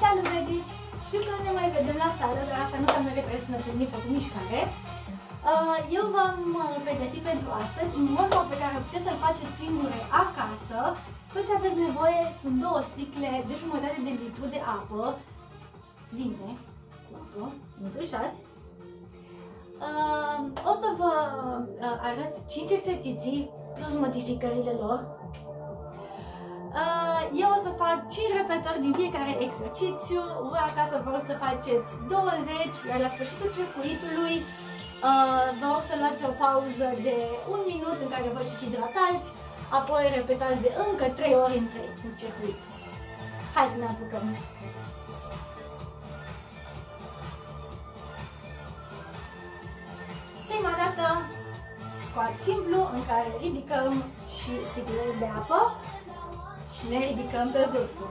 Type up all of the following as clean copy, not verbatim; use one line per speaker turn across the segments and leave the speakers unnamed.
Salut, drăgici! Știu că nu ne mai vedem la sală, dar asta nu înseamnă că trebuie să ne întâlnim făcut mișcare. Eu v-am pregătit pentru astăzi un workout pe care puteți să-l faceți singure acasă. Tot ce aveți nevoie sunt 2 sticle de jumătate de litru de apă, pline cu apă, nu trișați. O să vă arăt 5 exerciții plus modificările lor. Eu o să fac 5 repetări din fiecare exercițiu. Voi acasă vă rog să faceți 20, iar la sfârșitul circuitului vă rog să luați o pauză de 1 minut în care vă și hidratați, apoi repetați de încă 3 ori în circuit. Hai să ne apucăm! Prima dată, squat simplu în care ridicăm și sticlele de apă și ne ridicăm pe vârful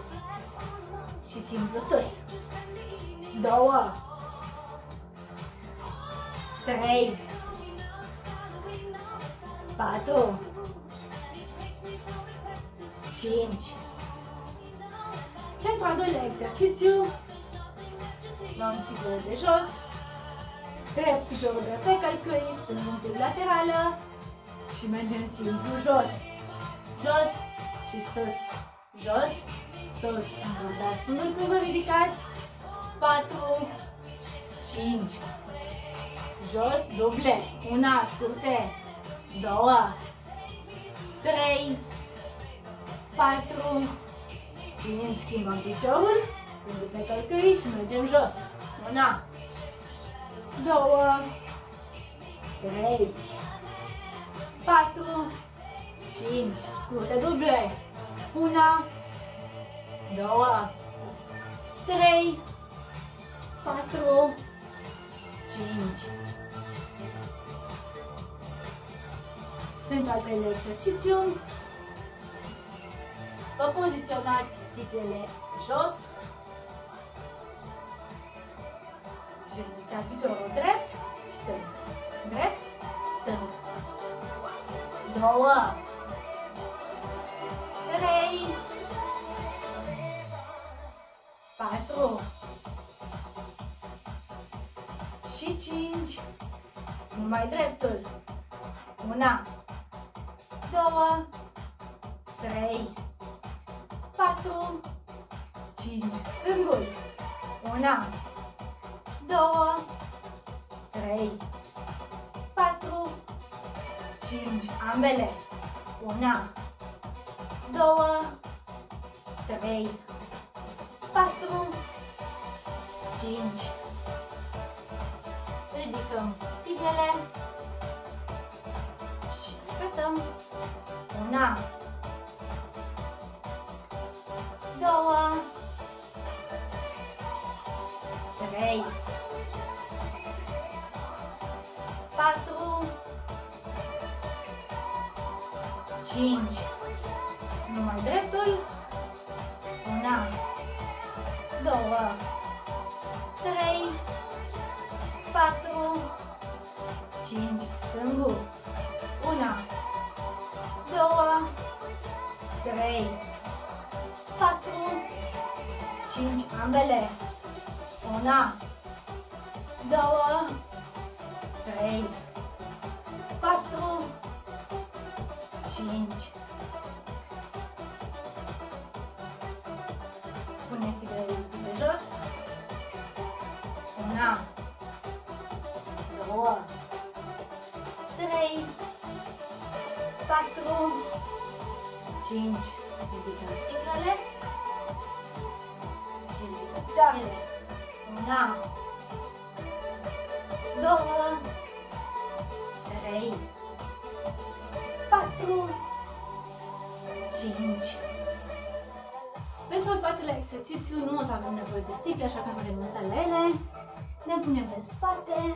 și simplu sus. 2, 3, 4, 5. Pentru al doilea exercițiu, luăm sticlele de jos, drept piciorul de pe călcâi, stângul un pic laterală și mergem simplu jos, jos și sus, jos, sus. Întordați fundul când vă ridicați. 4, 5, jos, duble, 1, scurte, 2, 3, 4, 5, schimbăm piciorul, stângul pe călcâi și mergem jos. 1, 2, 3, 4, 5, scurte, duble, 1, 2, 3, 4, 5. Pentru al treilea exercițiu, vă poziționați sticlele jos și ridicați piciorul drept, stâng, drept, stâng. 2, 3, 4 și 5. Numai dreptul. 1, 2, 3, 4, 5. Stângul. 1, 2, 3, 4, 5. Ambele. 1, 2, 3, 4, 5. Ridicăm sticlele și repetăm. 1, 2, 3, 4, 5. Numai dreptul. 1, 2, 3, 4, 5. Stângul. 1, 2, 3, 4, 5. Ambele. 1, 2, 3, 4, 5. Puneți sticlele de jos. 1, 2, 3, 4, 5. Ridicăm sticlele și ridicăm picioarele. 1, 2, 3, 4, 5. Pentru al patrulea exercițiu nu o să avem nevoie de sticle, așa că am renunțat la ele. Ne punem în spate,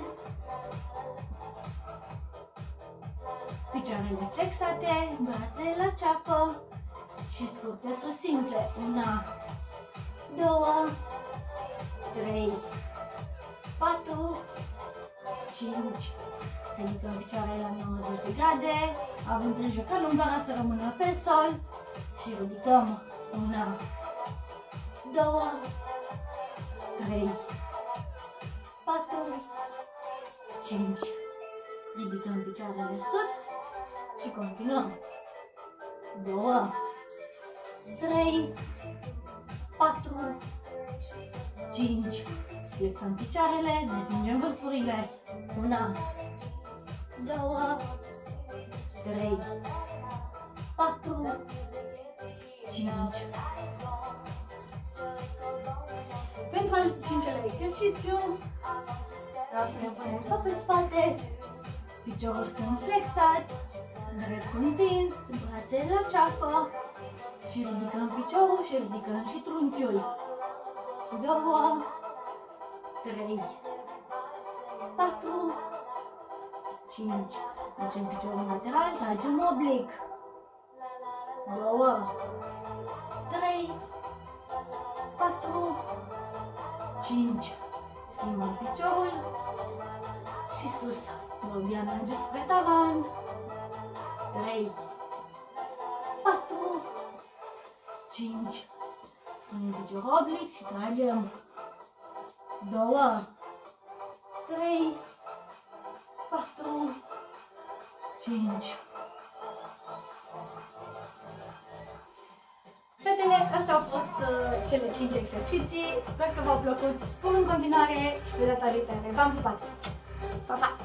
picioarele flexate, brațele la ceafă și scurte sus simple. 1, 2, 3, 4, 5. Ridicăm picioarele la 90 de grade, având grijă ca lumbaga să rămână pe sol și ridicăm 1, 2, 3, 4, 5. Ridicăm picioarele sus și continuăm. 2, 3, 4, 5. Flexăm picioarele, ne atingem vârfurile. 1, 2, 3, 4, 5. Pentru al 5-lea exercițiu, vreau să ne punem tot pe spate, piciorul stâng flexat, dreptul întins, brațele la ceafă și ridicăm piciorul și ridicăm și trunchiul. 2, 3, 4, 5. Ducem piciorul lateral, tragem oblic. 2, 3, 4, 5. Schimbăm piciorul și sus. Robia merge spre tavan. 3, 4, 5. Punem piciorul oblic și tragem. 2, 3, 4, 5. Fetele, astea au fost cele 5 exerciții. Sper că v-au plăcut. Spun în continuare și pe data viitoare. V-am pupat! Pa, pa!